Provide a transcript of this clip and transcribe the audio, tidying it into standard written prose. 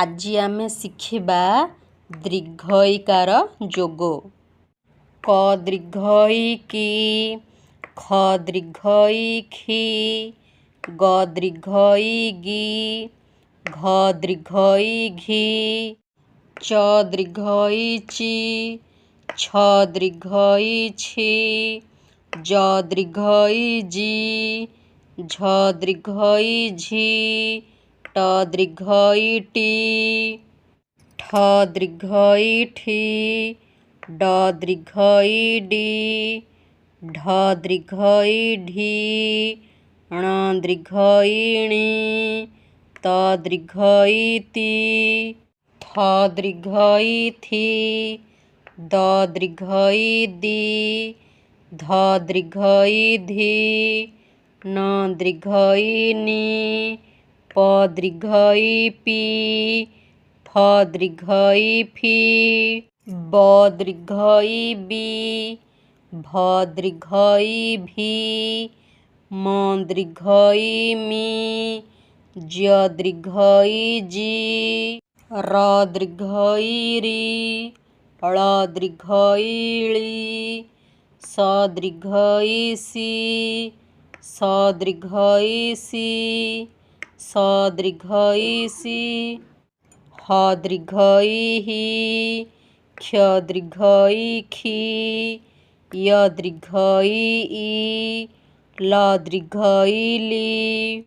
ଆଜି ଆମେ ଶିଖିବା ଦୀର୍ଘ ଇକାର ଯୋଗ। କ ଦୀର୍ଘ ଇ କି, ଖ ଦୀର୍ଘ ଇ ଖି, ଗ ଦୀର୍ଘ ଇ ଗି, ଘ ଦୀର୍ଘ ଇ ଘି, ଚ ଦୀର୍ଘ ଇ ଚି, ଛ ଦୀର୍ଘ ଇ ଛି, ଜ ଦୀର୍ଘ ଇ ଜି, ଝ ଦୀର୍ଘ ଇ ଝି, ଟ ଦୀର୍ଘ ଇ ଟି, ଠ ଦୀର୍ଘ ଇ ଠି, ଡ ଦୀର୍ଘ ଇ ଡି, ଢ ଦୀର୍ଘ ଇ ଢି, ଣ ଦୀର୍ଘ ଇ ଣି, ତ ଦୀର୍ଘ ଇ ତି, ଥ ଦୀର୍ଘ ଇ ଥି, ଦ ଦୀର୍ଘ ଇ ଦି, ଧ ଦୀର୍ଘ ଇ ଧି, ନ ଦୀର୍ଘ ଇ ନି, ପ ଦୀର୍ଘ ଇ ପି, ଫ ଦୀର୍ଘ ଇ ଫି, ବ ଦୀର୍ଘ ଇ ବି, ଭ ଦୀର୍ଘ ଇ ଭି, ମ ଦୀର୍ଘ ଇ ମି, ଜ ଦୀର୍ଘ ଇ ଜି, ର ଦୀର୍ଘ ଇ ରି, ଳ ଦୀର୍ଘ ଇ ଳି, ସ ଦୀର୍ଘ ଇ ସି, ସ ଦୀର୍ଘ ଇ ସି, ସ ଦୀର୍ଘ ଇ ସି, ହ ଦୀର୍ଘ ଇ ହି, କ୍ଷ ଦୀର୍ଘ ଇ ଖି, ୟ ଦୀର୍ଘ ଇ ଇ, ଲ ଦୀର୍ଘ ଇ ଲି।